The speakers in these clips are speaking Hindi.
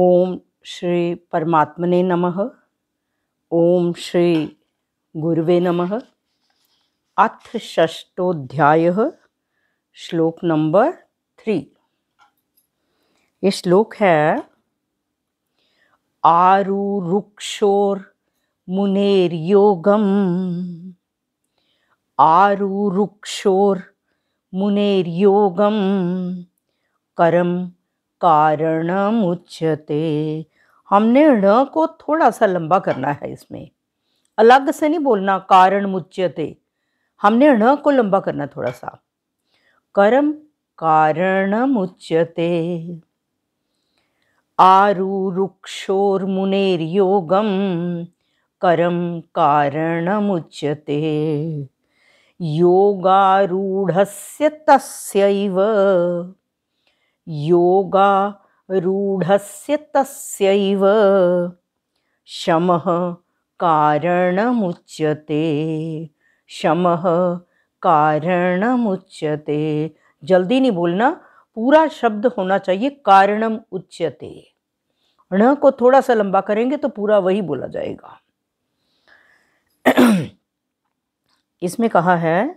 ओम श्री परमात्मने नमः। ओम श्री गुरुवे नमः। अथ षष्ठोऽध्यायः, श्लोक नंबर 3। ये श्लोक है आरुरुक्षोर्मुनेर्योगम् आरुरुक्षोर्मुनेर्योगम् कर्म कारणमुच्यते। हमने ण को थोड़ा सा लंबा करना है, इसमें अलग से नहीं बोलना कारण मुच्यते, हमने ण को लंबा करना थोड़ा सा। कर्म कारणमुच्यते आरुरुक्षोर्मुनेर्योगं कर्म कारणमुच्यते योगारूढस्य तस्यैव योगारूढस्य तस्यैव शमः कारणमुच्यते शमः कारणमुच्यते। जल्दी नहीं बोलना, पूरा शब्द होना चाहिए कारणम उच्यते। ण को थोड़ा सा लंबा करेंगे तो पूरा वही बोला जाएगा। इसमें कहा है,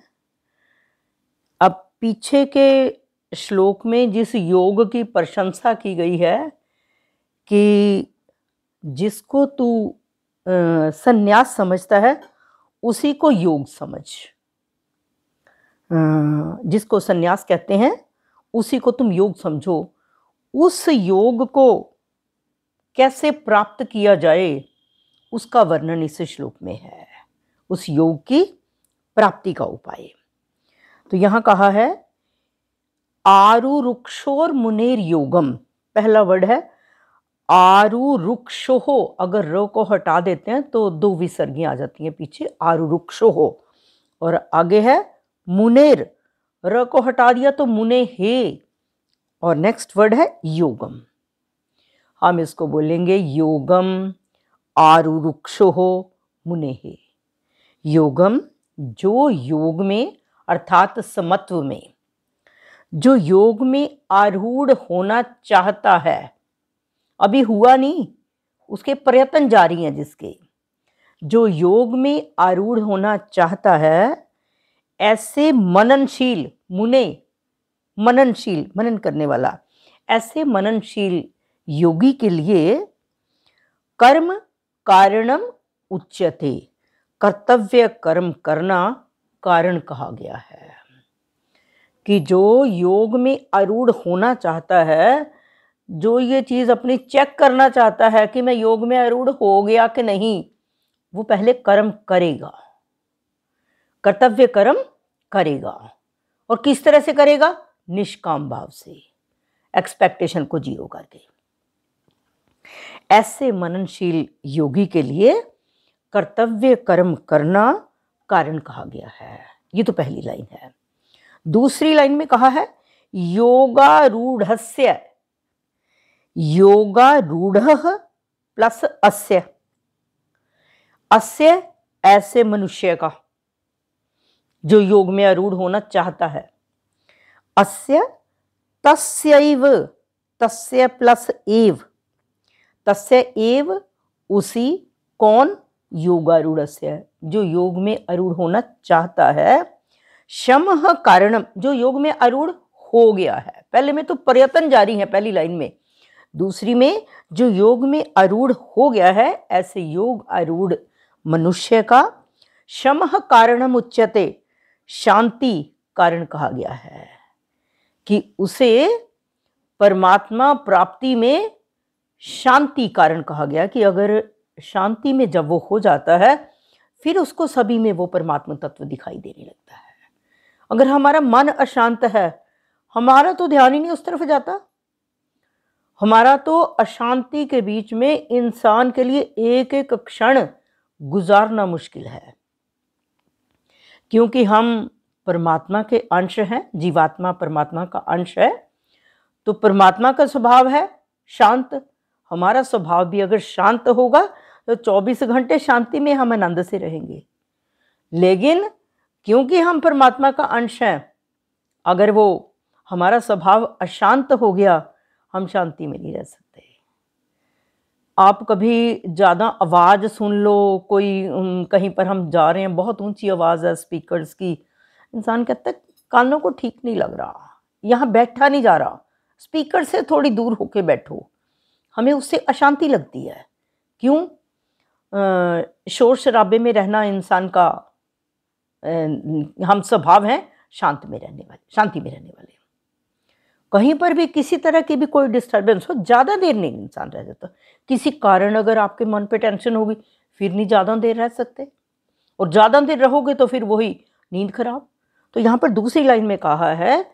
अब पीछे के श्लोक में जिस योग की प्रशंसा की गई है कि जिसको तू संन्यास समझता है उसी को योग समझ, जिसको संन्यास कहते हैं उसी को तुम योग समझो। उस योग को कैसे प्राप्त किया जाए उसका वर्णन इस श्लोक में है, उस योग की प्राप्ति का उपाय। तो यहां कहा है आरुरुक्षोर मुनेर योगम, पहला वर्ड है आरुरुक्षोहो। अगर र को हटा देते हैं तो दो विसर्गियां आ जाती हैं पीछे, आरुरुक्षोहो। और आगे है मुनेर, र को हटा दिया तो मुने हे। और नेक्स्ट वर्ड है योगम। हम इसको बोलेंगे योगम आरुरुक्षोहो मुने हे। योगम, जो योग में अर्थात समत्व में, जो योग में आरूढ़ होना चाहता है, अभी हुआ नहीं, उसके प्रयत्न जारी हैं, जिसके जो योग में आरूढ़ होना चाहता है, ऐसे मननशील मुने, मननशील मनन करने वाला, ऐसे मननशील योगी के लिए कर्म कारणम उच्यते, कर्तव्य कर्म करना कारण कहा गया है। कि जो योग में आरूढ़ होना चाहता है, जो ये चीज अपनी चेक करना चाहता है कि मैं योग में आरूढ़ हो गया कि नहीं, वो पहले कर्म करेगा, कर्तव्य कर्म करेगा। और किस तरह से करेगा? निष्काम भाव से, एक्सपेक्टेशन को जीरो करके। ऐसे मननशील योगी के लिए कर्तव्य कर्म करना कारण कहा गया है। ये तो पहली लाइन है। दूसरी लाइन में कहा है योगारूढ़स्य, योगारूढ़ः प्लस अस्य, अस्य ऐसे मनुष्य का जो योग में आरूढ़ होना चाहता है, अस्य तस्यैव, तस्य प्लस एव, तस्य एव उसी, कौन? योगारूढ़स्य, जो योग में आरूढ़ होना चाहता है, शमः कारणम, जो योग में आरूढ़ हो गया है। पहले में तो प्रयत्न जारी है पहली लाइन में, दूसरी में जो योग में आरूढ़ हो गया है, ऐसे योग आरूढ़ मनुष्य का शमः कारणम उच्यते, शांति कारण कहा गया है। कि उसे परमात्मा प्राप्ति में शांति कारण कहा गया। कि अगर शांति में जब वो हो जाता है, फिर उसको सभी में वो परमात्मा तत्व दिखाई देने लगता है। अगर हमारा मन अशांत है, हमारा तो ध्यान ही नहीं उस तरफ जाता। हमारा तो अशांति के बीच में इंसान के लिए एक एक क्षण गुजारना मुश्किल है, क्योंकि हम परमात्मा के अंश हैं, जीवात्मा परमात्मा का अंश है। तो परमात्मा का स्वभाव है शांत, हमारा स्वभाव भी अगर शांत होगा तो 24 घंटे शांति में हम आनंद से रहेंगे। लेकिन क्योंकि हम परमात्मा का अंश हैं, अगर वो हमारा स्वभाव अशांत हो गया, हम शांति में नहीं रह सकते। आप कभी ज़्यादा आवाज़ सुन लो, कोई कहीं पर हम जा रहे हैं, बहुत ऊंची आवाज़ है स्पीकर्स की, इंसान कहता है कानों को ठीक नहीं लग रहा, यहाँ बैठा नहीं जा रहा, स्पीकर से थोड़ी दूर होके बैठो। हमें उससे अशांति लगती है। क्यों? शोर शराबे में रहना इंसान का, हम स्वभाव हैं शांति में रहने वाले। कहीं पर भी किसी तरह की भी कोई डिस्टर्बेंस हो, ज़्यादा देर नहीं इंसान रह जाता। किसी कारण अगर आपके मन पे टेंशन होगी, फिर नहीं ज़्यादा देर रह सकते, और ज़्यादा देर रहोगे तो फिर वही नींद खराब। तो यहाँ पर दूसरी लाइन में कहा है,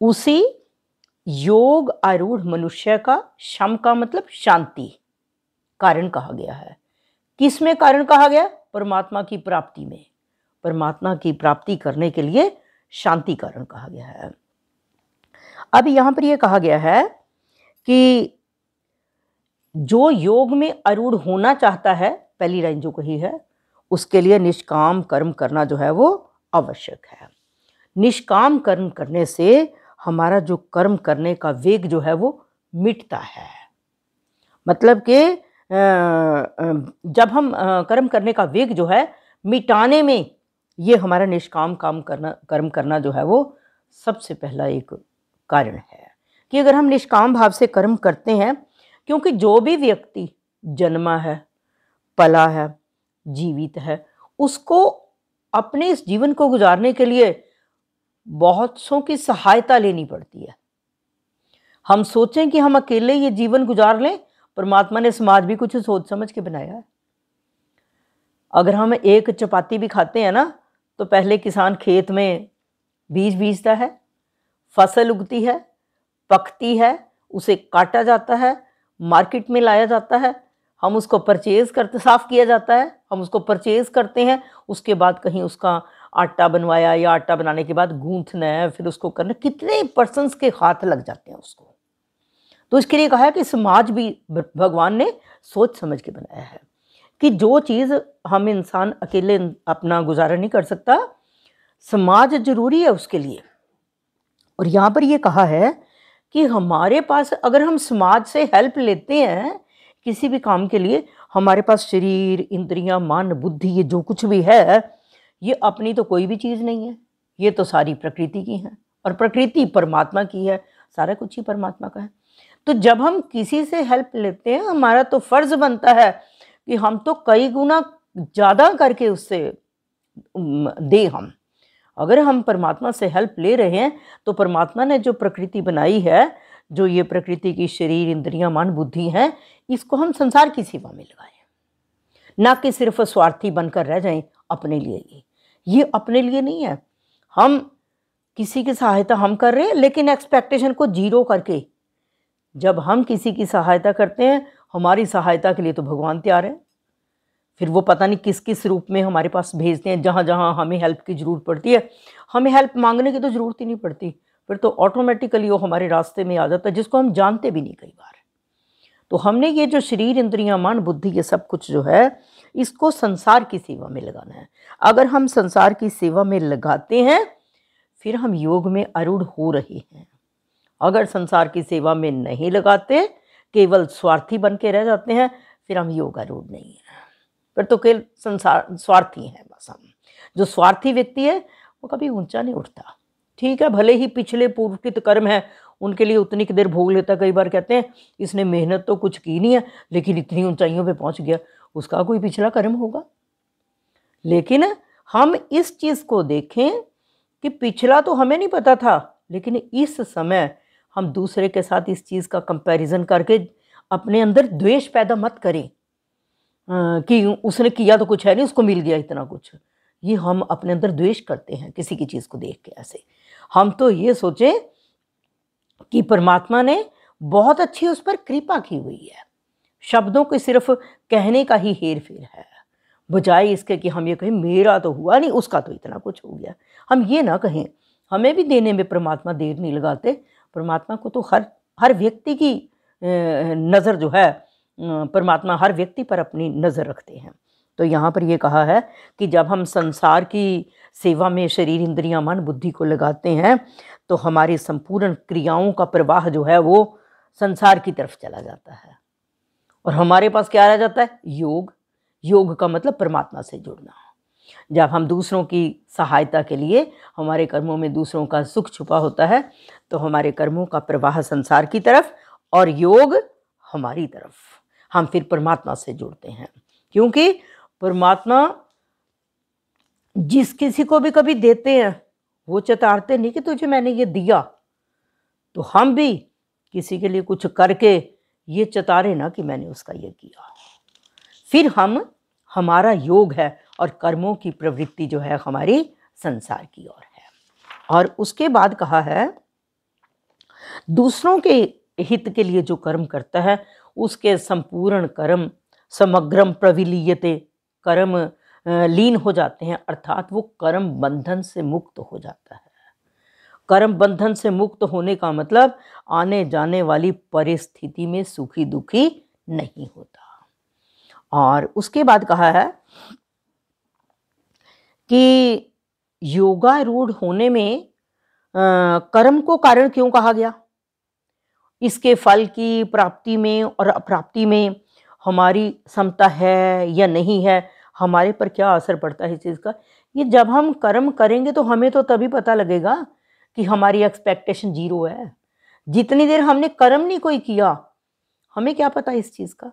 उसी योग आरूढ़ मनुष्य का, शम का मतलब शांति, कारण कहा गया है। किस में कारण कहा गया? परमात्मा की प्राप्ति में। परमात्मा की प्राप्ति करने के लिए शांति कारण कहा गया है। अब यहां पर यह कहा गया है कि जो योग में आरूढ़ होना चाहता है, पहली लाइन जो कही है, उसके लिए निष्काम कर्म करना जो है वो आवश्यक है। निष्काम कर्म करने से हमारा जो कर्म करने का वेग जो है वो मिटता है। मतलब कि जब हम कर्म करने का वेग जो है मिटाने में, ये हमारा निष्काम कर्म करना जो है वो सबसे पहला एक कारण है कि अगर हम निष्काम भाव से कर्म करते हैं, क्योंकि जो भी व्यक्ति जन्मा है, पला है, जीवित है, उसको अपने इस जीवन को गुजारने के लिए बहुत सौ की सहायता लेनी पड़ती है। हम सोचें कि हम अकेले ये जीवन गुजार लें, परमात्मा ने समाज भी कुछ सोच समझ के बनाया है। अगर हम एक चपाती भी खाते हैं ना, तो पहले किसान खेत में बीज बीजता है, फसल उगती है, पकती है, उसे काटा जाता है, मार्केट में लाया जाता है, हम उसको परचेज करते, साफ किया जाता है, हम उसको परचेज करते हैं, उसके बाद कहीं उसका आटा बनवाया, या आटा बनाने के बाद गूंथना है, फिर उसको करना, कितने पर्सन्स के हाथ लग जाते हैं उसको। तो इसके लिए कहा है कि समाज भी भगवान ने सोच समझ के बनाया है कि जो चीज़ हम इंसान अकेले अपना गुजारा नहीं कर सकता, समाज जरूरी है उसके लिए। और यहाँ पर ये कहा है कि हमारे पास, अगर हम समाज से हेल्प लेते हैं किसी भी काम के लिए, हमारे पास शरीर, इंद्रियां, मन, बुद्धि, ये जो कुछ भी है, ये अपनी तो कोई भी चीज़ नहीं है, ये तो सारी प्रकृति की है, और प्रकृति परमात्मा की है, सारा कुछ ही परमात्मा का है। तो जब हम किसी से हेल्प लेते हैं, हमारा तो फर्ज बनता है कि हम तो कई गुना ज़्यादा करके उससे दे। हम अगर हम परमात्मा से हेल्प ले रहे हैं, तो परमात्मा ने जो प्रकृति बनाई है, जो ये प्रकृति की शरीर, इंद्रियां, मन, बुद्धि है, इसको हम संसार की सेवा में लगाएं, ना कि सिर्फ स्वार्थी बनकर रह जाएं अपने लिए। ये अपने लिए नहीं है। हम किसी की सहायता हम कर रहे हैं, लेकिन एक्सपेक्टेशन को जीरो करके। जब हम किसी की सहायता करते हैं, हमारी सहायता के लिए तो भगवान तैयार है, फिर वो पता नहीं किस किस रूप में हमारे पास भेजते हैं। जहाँ जहाँ हमें हेल्प की ज़रूरत पड़ती है, हमें हेल्प मांगने की तो ज़रूरत ही नहीं पड़ती, फिर तो ऑटोमेटिकली वो हमारे रास्ते में आ जाता है, जिसको हम जानते भी नहीं कई बार। तो हमने ये जो शरीर, इंद्रियां, मन, बुद्धि, ये सब कुछ जो है, इसको संसार की सेवा में लगाना है। अगर हम संसार की सेवा में लगाते हैं, फिर हम योग में आरूढ़ हो रहे हैं। अगर संसार की सेवा में नहीं लगाते, केवल स्वार्थी बन के रह जाते हैं, फिर हम योग आरूढ़ नहीं है, फिर तो केवल संसार स्वार्थी हैं बस हम। जो स्वार्थी व्यक्ति है वो कभी ऊंचा नहीं उठता। ठीक है, भले ही पिछले पूर्वकृत कर्म है, उनके लिए उतनी की देर भोग लेता। कई बार कहते हैं इसने मेहनत तो कुछ की नहीं है, लेकिन इतनी ऊंचाइयों पे पहुंच गया, उसका कोई पिछला कर्म होगा। लेकिन हम इस चीज़ को देखें कि पिछला तो हमें नहीं पता था, लेकिन इस समय हम दूसरे के साथ इस चीज़ का कंपैरिजन करके अपने अंदर द्वेष पैदा मत करें कि उसने किया तो कुछ है नहीं, उसको मिल गया इतना कुछ। ये हम अपने अंदर द्वेष करते हैं किसी की चीज़ को देख के। ऐसे हम तो ये सोचें कि परमात्मा ने बहुत अच्छी उस पर कृपा की हुई है। शब्दों के सिर्फ कहने का ही हेर फेर है, बजाय इसके कि हम ये कहें मेरा तो हुआ नहीं, उसका तो इतना कुछ हो गया। हम ये ना कहें। हमें भी देने में परमात्मा देर नहीं लगाते। परमात्मा को तो हर व्यक्ति की नज़र जो है, परमात्मा हर व्यक्ति पर अपनी नज़र रखते हैं। तो यहाँ पर ये कहा है कि जब हम संसार की सेवा में शरीर, इंद्रियां, मन, बुद्धि को लगाते हैं, तो हमारी संपूर्ण क्रियाओं का प्रवाह जो है वो संसार की तरफ चला जाता है, और हमारे पास क्या रह जाता है? योग। योग का मतलब परमात्मा से जुड़ना। जब हम दूसरों की सहायता के लिए, हमारे कर्मों में दूसरों का सुख छुपा होता है, तो हमारे कर्मों का प्रवाह संसार की तरफ और योग हमारी तरफ, हम फिर परमात्मा से जुड़ते हैं। क्योंकि परमात्मा जिस किसी को भी कभी देते हैं, वो चतारते नहीं कि तुझे मैंने ये दिया, तो हम भी किसी के लिए कुछ करके ये चतारे ना कि मैंने उसका ये किया। फिर हमारा योग है और कर्मों की प्रवृत्ति जो है हमारी संसार की ओर है। और उसके बाद कहा है, दूसरों के हित के लिए जो कर्म करता है उसके संपूर्ण कर्म समग्रम प्रविलीयते, कर्म लीन हो जाते हैं, अर्थात वो कर्म बंधन से मुक्त हो जाता है। कर्म बंधन से मुक्त होने का मतलब आने जाने वाली परिस्थिति में सुखी दुखी नहीं होता। और उसके बाद कहा है कि योगारूढ़ होने में कर्म को कारण क्यों कहा गया? इसके फल की प्राप्ति में और अप्राप्ति में हमारी समता है या नहीं है, हमारे पर क्या असर पड़ता है इस चीज़ का? ये जब हम कर्म करेंगे तो हमें तो तभी पता लगेगा कि हमारी एक्सपेक्टेशन 0 है। जितनी देर हमने कर्म नहीं कोई किया, हमें क्या पता इस चीज़ का?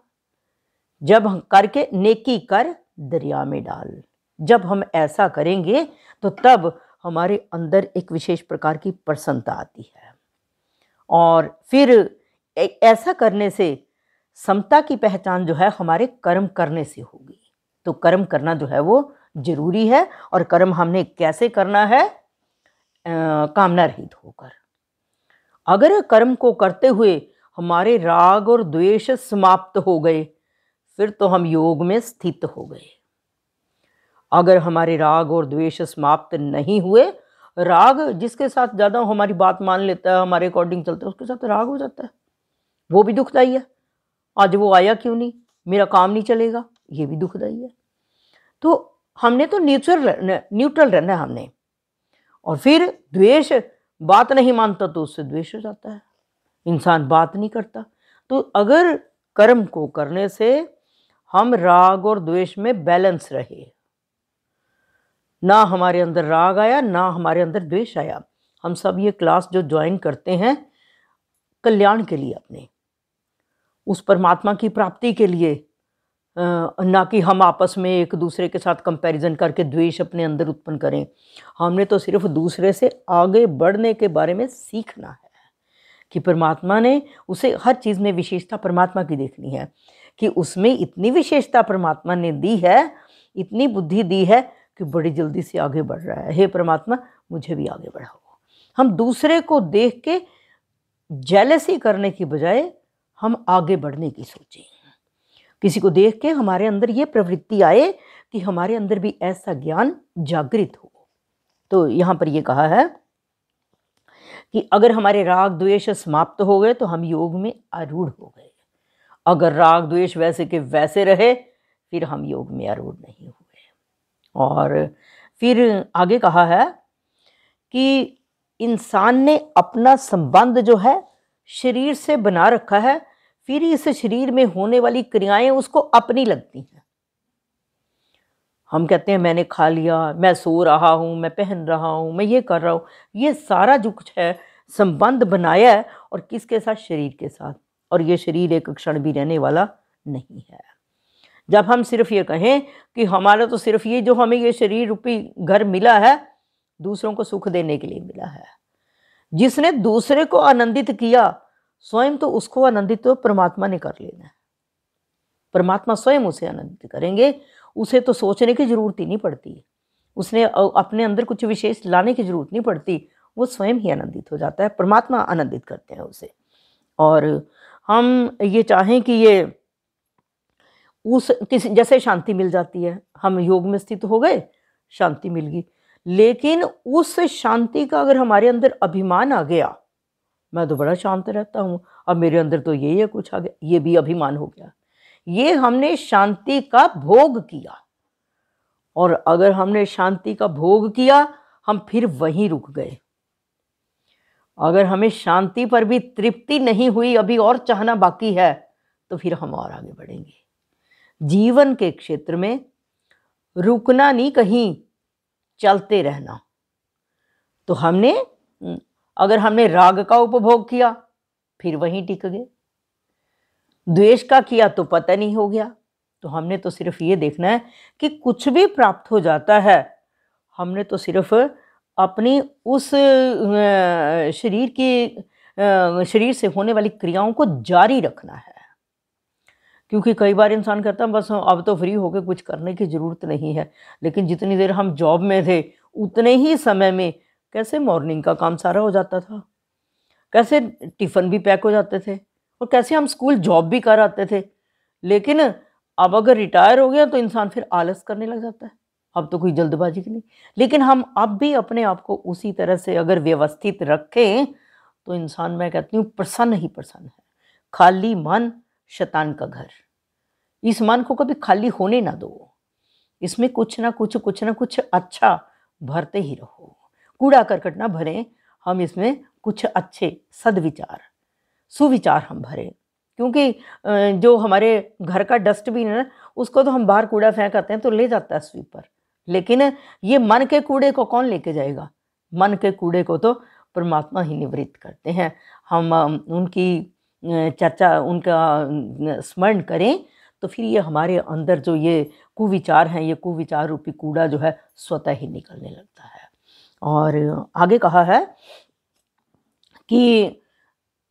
जब हम करके नेकी कर दरिया में डाल, जब हम ऐसा करेंगे तो तब हमारे अंदर एक विशेष प्रकार की प्रसन्नता आती है। और फिर ऐसा करने से समता की पहचान जो है हमारे कर्म करने से होगी। तो कर्म करना जो है वो जरूरी है। और कर्म हमने कैसे करना है? कामना रहित होकर। अगर कर्म को करते हुए हमारे राग और द्वेष समाप्त हो गए, फिर तो हम योग में स्थित हो गए। अगर हमारे राग और द्वेष समाप्त नहीं हुए, राग जिसके साथ ज़्यादा हमारी बात मान लेता है, हमारे अकॉर्डिंग चलता है, उसके साथ राग हो जाता है, वो भी दुखदाई है। आज वो आया क्यों नहीं, मेरा काम नहीं चलेगा, ये भी दुखदाई है। तो हमने तो न्यूट्रल रहना है हमने। और फिर द्वेष, बात नहीं मानता तो उससे द्वेष हो जाता है, इंसान बात नहीं करता। तो अगर कर्म को करने से हम राग और द्वेष में बैलेंस रहे, ना हमारे अंदर राग आया ना हमारे अंदर द्वेष आया। हम सब ये क्लास जो ज्वाइन करते हैं कल्याण के लिए, अपने उस परमात्मा की प्राप्ति के लिए, ना कि हम आपस में एक दूसरे के साथ कंपैरिजन करके द्वेष अपने अंदर उत्पन्न करें। हमने तो सिर्फ दूसरे से आगे बढ़ने के बारे में सीखना है कि परमात्मा ने उसे हर चीज़ में विशेषता परमात्मा की देखनी है कि उसमें इतनी विशेषता परमात्मा ने दी है, इतनी बुद्धि दी है कि बड़ी जल्दी से आगे बढ़ रहा है। हे परमात्मा, मुझे भी आगे बढ़ाओ। हम दूसरे को देख के जेलसी करने की बजाय हम आगे बढ़ने की सोचें। किसी को देख के हमारे अंदर ये प्रवृत्ति आए कि हमारे अंदर भी ऐसा ज्ञान जागृत हो। तो यहाँ पर ये कहा है कि अगर हमारे राग द्वेष समाप्त हो गए तो हम योग में आरूढ़ हो गए। अगर राग द्वेष वैसे के वैसे रहे, फिर हम योग में आरूढ़ नहीं हुए। और फिर आगे कहा है कि इंसान ने अपना संबंध जो है शरीर से बना रखा है, फिर इस शरीर में होने वाली क्रियाएं उसको अपनी लगती हैं। हम कहते हैं मैंने खा लिया, मैं सो रहा हूँ, मैं पहन रहा हूँ, मैं ये कर रहा हूँ। ये सारा जो कुछ है संबंध बनाया है, और किसके साथ? शरीर के साथ। और ये शरीर एक क्षण भी रहने वाला नहीं है। जब हम सिर्फ ये कहें कि हमारा तो सिर्फ ये जो हमें ये शरीर रूपी घर मिला है दूसरों को सुख देने के लिए मिला है, जिसने दूसरे को आनंदित किया स्वयं तो उसको आनंदित तो परमात्मा ने कर लेना है। परमात्मा स्वयं उसे आनंदित करेंगे, उसे तो सोचने की जरूरत ही नहीं पड़ती, उसने अपने अंदर कुछ विशेष लाने की जरूरत नहीं पड़ती, वो स्वयं ही आनंदित हो जाता है। परमात्मा आनंदित करते हैं उसे। और हम ये चाहें कि ये उस किसी जैसे शांति मिल जाती है, हम योग में स्थित हो गए, शांति मिल गई, लेकिन उस शांति का अगर हमारे अंदर अभिमान आ गया, मैं तो बड़ा शांत रहता हूँ, अब मेरे अंदर तो ये कुछ आ गया, ये भी अभिमान हो गया। ये हमने शांति का भोग किया, और अगर हमने शांति का भोग किया हम फिर वहीं रुक गए। अगर हमें शांति पर भी तृप्ति नहीं हुई, अभी और चाहना बाकी है, तो फिर हम और आगे बढ़ेंगे। जीवन के क्षेत्र में रुकना नहीं, कहीं चलते रहना। तो हमने अगर हमने राग का उपभोग किया फिर वहीं टिक गए, द्वेष का किया तो पता नहीं हो गया। तो हमने तो सिर्फ ये देखना है कि कुछ भी प्राप्त हो जाता है, हमने तो सिर्फ अपनी उस शरीर से होने वाली क्रियाओं को जारी रखना है। क्योंकि कई बार इंसान कहता है बस अब तो फ्री हो गए, कुछ करने की ज़रूरत नहीं है। लेकिन जितनी देर हम जॉब में थे उतने ही समय में कैसे मॉर्निंग का काम सारा हो जाता था, कैसे टिफ़िन भी पैक हो जाते थे और कैसे हम स्कूल जॉब भी कर आते थे। लेकिन अब अगर रिटायर हो गया तो इंसान फिर आलस करने लग जाता है, अब तो कोई जल्दबाजी की नहीं। लेकिन हम अब भी अपने आप को उसी तरह से अगर व्यवस्थित रखें तो इंसान, मैं कहती हूँ, प्रसन्न ही प्रसन्न है। खाली मन शैतान का घर, इस मन को कभी खाली होने ना दो। इसमें कुछ ना कुछ अच्छा भरते ही रहो। कूड़ा करकट ना भरें, हम इसमें कुछ अच्छे सद्विचार सुविचार हम भरें। क्योंकि जो हमारे घर का डस्टबिन है ना, उसको तो हम बाहर कूड़ा फेंक आते हैं तो ले जाता है स्वीपर, लेकिन ये मन के कूड़े को कौन लेके जाएगा? मन के कूड़े को तो परमात्मा ही निवृत्त करते हैं। हम उनकी चर्चा, उनका स्मरण करें तो फिर ये हमारे अंदर जो ये कुविचार हैं, ये कुविचार रूपी कूड़ा जो है स्वतः ही निकलने लगता है। और आगे कहा है कि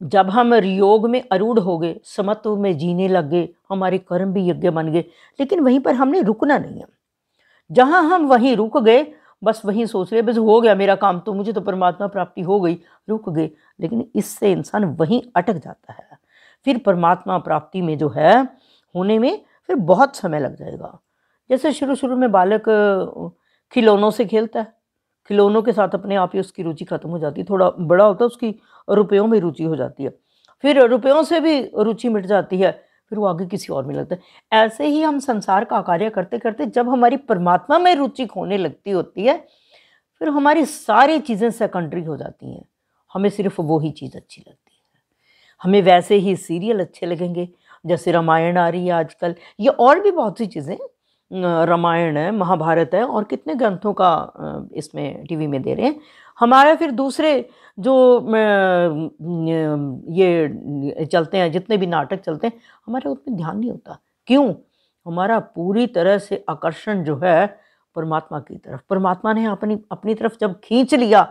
जब हम योग में आरूढ़ हो गए, समत्व में जीने लग गए, हमारे कर्म भी यज्ञ बन गए, लेकिन वहीं पर हमने रुकना नहीं है। जहाँ हम वहीं रुक गए, बस वहीं सोच रहे बस हो गया मेरा काम, तो मुझे तो परमात्मा प्राप्ति हो गई, रुक गए। लेकिन इससे इंसान वहीं अटक जाता है। फिर परमात्मा प्राप्ति में जो है होने में फिर बहुत समय लग जाएगा। जैसे शुरू शुरू में बालक खिलौनों से खेलता है, खिलौनों के साथ अपने आप ही उसकी रुचि खत्म हो जाती है। थोड़ा बड़ा होता है उसकी रुपयों में रुचि हो जाती है, फिर रुपयों से भी रुचि मिट जाती है, फिर वो आगे किसी और में लगता है। ऐसे ही हम संसार का कार्य करते करते जब हमारी परमात्मा में रुचि होने लगती होती है, फिर हमारी सारी चीज़ें सेकेंडरी हो जाती हैं। हमें सिर्फ वही चीज़ अच्छी लगती है। हमें वैसे ही सीरियल अच्छे लगेंगे, जैसे रामायण आ रही है आजकल, ये और भी बहुत सी चीज़ें, रामायण है, महाभारत है, और कितने ग्रंथों का इसमें टीवी में दे रहे हैं। हमारा फिर दूसरे जो ये चलते हैं, जितने भी नाटक चलते हैं, हमारा उसमें ध्यान नहीं होता। क्यों? हमारा पूरी तरह से आकर्षण जो है परमात्मा की तरफ, परमात्मा ने अपनी तरफ जब खींच लिया,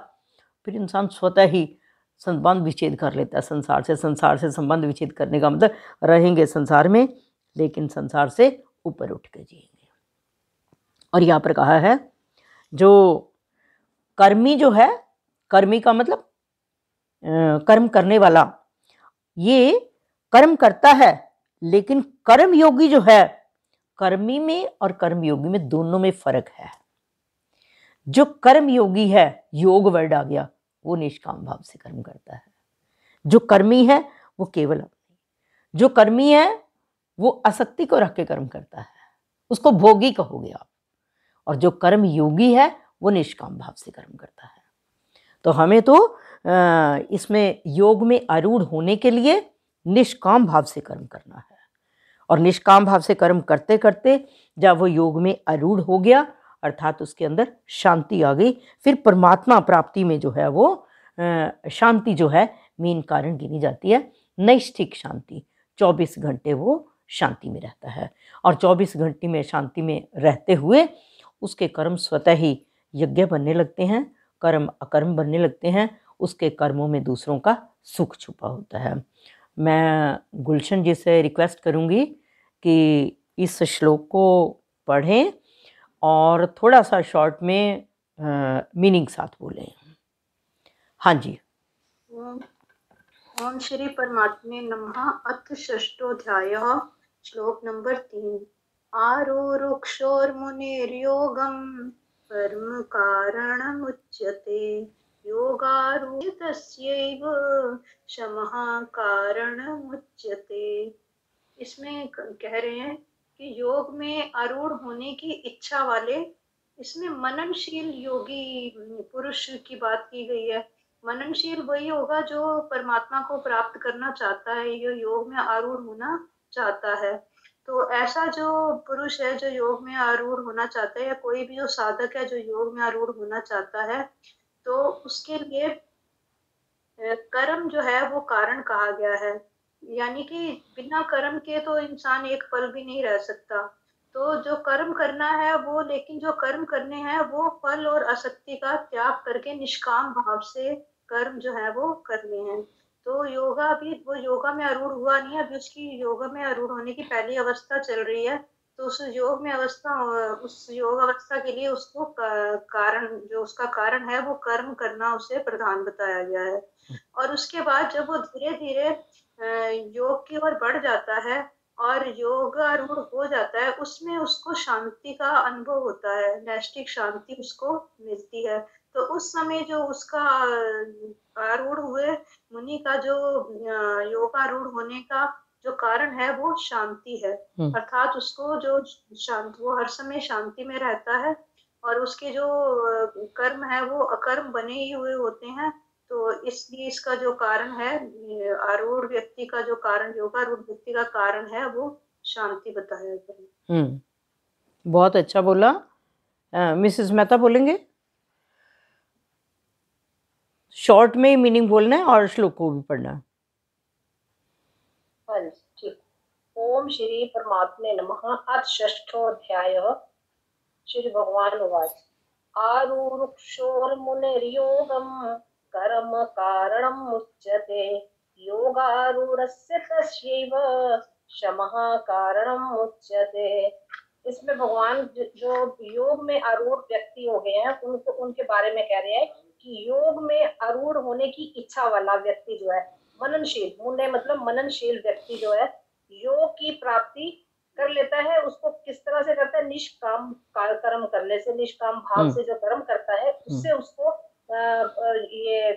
फिर इंसान स्वतः ही संबंध विच्छेद कर लेता है संसार से। संसार से संबंध विच्छेद करने का मतलब रहेंगे संसार में, लेकिन संसार से ऊपर उठ के जिएंगे। और यहाँ पर कहा है जो कर्मी जो है, कर्मी का मतलब कर्म करने वाला, ये कर्म करता है, लेकिन कर्म योगी जो है, कर्मी में और कर्म योगी में दोनों में फर्क है। जो कर्म योगी है, योग वर्ड आ गया, वो निष्काम भाव से कर्म करता है। जो कर्मी है वो केवल अपनी, जो कर्मी है वो आसक्ति को रख के कर्म करता है, उसको भोगी कहोगे आप। और जो कर्म योगी है वो निष्काम भाव से कर्म करता है। तो हमें तो इसमें योग में आरूढ़ होने के लिए निष्काम भाव से कर्म करना है। और निष्काम भाव से कर्म करते करते जब वो योग में आरूढ़ हो गया, अर्थात उसके अंदर शांति आ गई, फिर परमात्मा प्राप्ति में जो है वो शांति जो है मेन कारण गिनी जाती है। नैष्ठिक शांति, 24 घंटे वो शांति में रहता है, और 24 घंटे में शांति में रहते हुए उसके कर्म स्वतः ही यज्ञ बनने लगते हैं, कर्म अकर्म बनने लगते हैं, उसके कर्मों में दूसरों का सुख छुपा होता है। मैं गुलशन जी से रिक्वेस्ट करूंगी कि इस श्लोक को पढ़ें और थोड़ा सा शॉर्ट में मीनिंग साथ बोलें। हाँ जी। ओम श्री परमात्मे नमः। अथ षष्ठोऽध्यायः, श्लोक नंबर 3। आरुरुक्षोर्मुनिर्योगं कर्म कारणमुच्यते, योगारूढस्तस्यैव शमः कारणमुच्यते। इसमें कह रहे हैं कि योग में आरूढ़ होने की इच्छा वाले, इसमें मननशील योगी पुरुष की बात की गई है। मननशील वही होगा जो परमात्मा को प्राप्त करना चाहता है, ये योग में आरूढ़ होना चाहता है। तो ऐसा जो पुरुष है जो योग में आरूढ़ होना चाहता है, या कोई भी जो साधक है जो योग में आरूढ़ होना चाहता है, तो उसके लिए कर्म जो है वो कारण कहा गया है। यानी कि बिना कर्म के तो इंसान एक पल भी नहीं रह सकता। तो जो कर्म करना है वो, लेकिन जो कर्म करने हैं वो फल और आसक्ति का त्याग करके निष्काम भाव से कर्म जो है वो करने हैं। तो योगा अभी वो योगा में आरूढ़ हुआ नहीं है, अभी उसकी योगा में आरूढ़ होने की पहली अवस्था चल रही है। तो उस योग में अवस्था, उस योग अवस्था के लिए उसको कारण, जो उसका कारण है वो कर्म करना उसे प्रधान बताया गया है। और उसके बाद जब वो धीरे धीरे योग की ओर बढ़ जाता है और योगारूढ़ हो जाता है, उसमें उसको शांति का अनुभव होता है, नैष्ठिक शांति उसको मिलती है। तो उस समय जो उसका आरूढ़ हुए मुनि का जो योगारूढ़ होने का जो कारण है वो शांति है। अर्थात उसको जो शांत, वो हर समय शांति में रहता है और उसके जो कर्म है वो अकर्म बने ही हुए होते हैं। तो इसलिए इसका जो कारण है, आरूढ़ व्यक्ति का जो कारण, योगारूढ़ व्यक्ति का कारण है वो शांति बताया गया है। बहुत अच्छा बोला। मिसेस मेहता बोलेंगे? शॉर्ट में ही मीनिंग बोलना है और श्लोक को भी पढ़ना है। हाँ जी, ठीक। ओम श्री परमात्मे नमः। अथ षष्ठोऽध्यायः। श्री भगवान उवाच आरुरुक्षोर्मुनिर्योगं कर्म कारणम् उच्यते योगारूढस्य तस्यैव शमः कारणम् उच्यते। इसमें भगवान जो योग में आरूढ़ व्यक्ति हो गए हैं उनको, उनके बारे में कह रहे हैं कि योग में आरूढ़ होने की इच्छा वाला व्यक्ति जो है, मननशील, मुने मतलब मननशील व्यक्ति जो है, योग की प्राप्ति कर लेता है। उसको किस तरह से करता है? निष्काम कर्म करने से, निष्काम भाव से जो कर्म करता है उससे उसको ये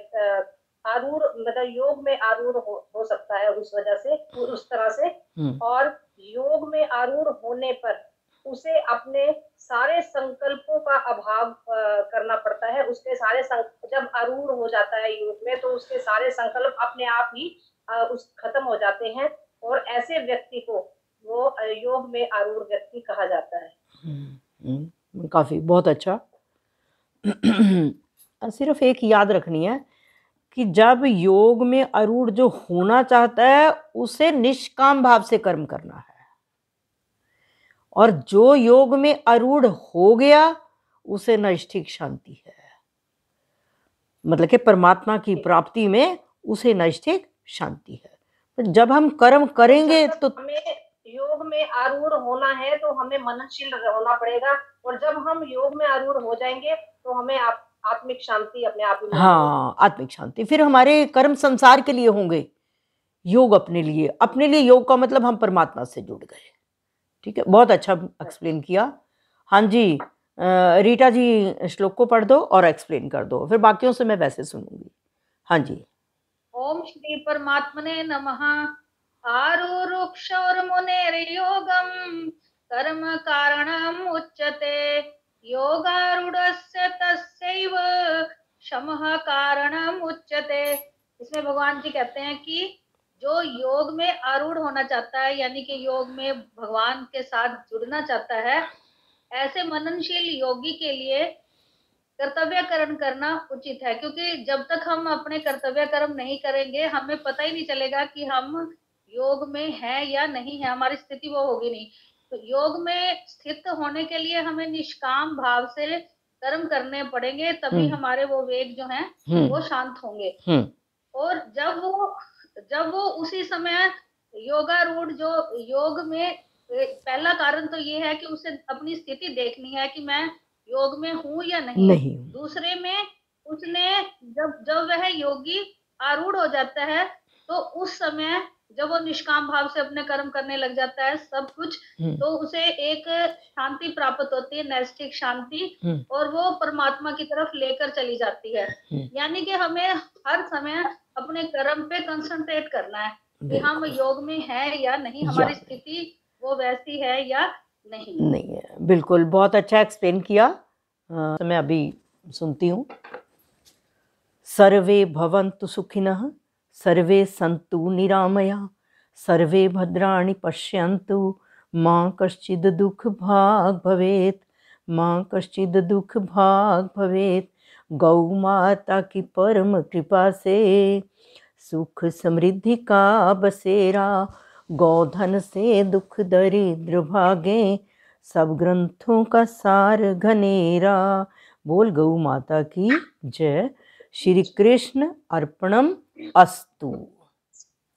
आरूढ़ मतलब योग में आरूढ़ हो सकता है उस वजह से, उस तरह से। और योग में आरूढ़ होने पर उसे अपने सारे संकल्पों का अभाव करना पड़ता है। उसके सारे जब आरूढ़ हो जाता है योग में तो उसके सारे संकल्प अपने आप ही उस खत्म हो जाते हैं और ऐसे व्यक्ति को वो योग में आरूढ़ व्यक्ति कहा जाता है। काफी बहुत अच्छा। सिर्फ एक याद रखनी है कि जब योग में आरूढ़ जो होना चाहता है उसे निष्काम भाव से कर्म करना है, और जो योग में आरूढ़ हो गया उसे नैष्ठिक शांति है, मतलब कि परमात्मा की प्राप्ति में उसे नैष्ठिक शांति है। तो जब हम कर्म करेंगे तो हमें योग में आरूढ़ होना है तो हमें मननशील होना पड़ेगा, और जब हम योग में आरूढ़ हो जाएंगे तो हमें आत्मिक शांति अपने आप ही। हाँ, आत्मिक शांति। फिर हमारे कर्म संसार के लिए होंगे, योग अपने लिए। अपने लिए योग का मतलब हम परमात्मा से जुड़ गए। ठीक है, बहुत अच्छा एक्सप्लेन किया। हाँ जी, रीटा जी श्लोक को पढ़ दो और एक्सप्लेन कर दो, फिर बाकियों से मैं वैसे सुनूंगी। हाँ जी। ओम श्री परमात्मने नमः। आरुरुक्षोर्मुनेर्योगं कर्म कारणम् उच्यते योगारूढस्य तस्यैव शमः कारणम् उच्यते। इसमें भगवान जी कहते हैं कि जो योग में आरूढ़ होना चाहता है, यानी कि योग में भगवान के साथ जुड़ना चाहता है, ऐसे मननशील योगी के लिए कर्तव्यकरण करना उचित है। क्योंकि जब तक हम अपने कर्तव्य कर्म नहीं करेंगे हमें पता ही नहीं चलेगा कि हम योग में हैं या नहीं है, हमारी स्थिति वो होगी नहीं। तो योग में स्थित होने के लिए हमें निष्काम भाव से कर्म करने पड़ेंगे, तभी हमारे वो वेग जो हैं वो शांत होंगे। और जब वो उसी समय योगारूढ़ जो योग में, पहला कारण तो ये है कि उसे अपनी स्थिति देखनी है कि मैं योग में हूँ या नहीं। दूसरे में उसने जब वह योगी आरूढ़ हो जाता है तो उस समय जब वो निष्काम भाव से अपने कर्म करने लग जाता है सब कुछ, तो उसे एक शांति प्राप्त होती है, नैष्ठिक शांति, और वो परमात्मा की तरफ लेकर चली जाती है। यानी कि हमें हर समय अपने कर्म पे कंसंट्रेट करना है कि हम योग में हैं या नहीं, हमारी स्थिति वो वैसी है या नहीं है। बिल्कुल, बहुत अच्छा एक्सप्लेन किया। मैं अभी सुनती हूँ। सर्वे भवन्तु सुखिनः, सर्वे सन्तु निरामया, सर्वे भद्राणि पश्यन्तु मां कश्चिद् दुःख भाग् भवेत्, मां कश्चिद् दुःख भाग् भवेत्। गौ माता की परम कृपा से सुख समृद्धि का बसेरा, गौधन से दुख दरिद्र भागे, सब ग्रंथों का सार घनेरा। बोल गौ माता की जय। श्री कृष्ण अर्पणम अस्तु।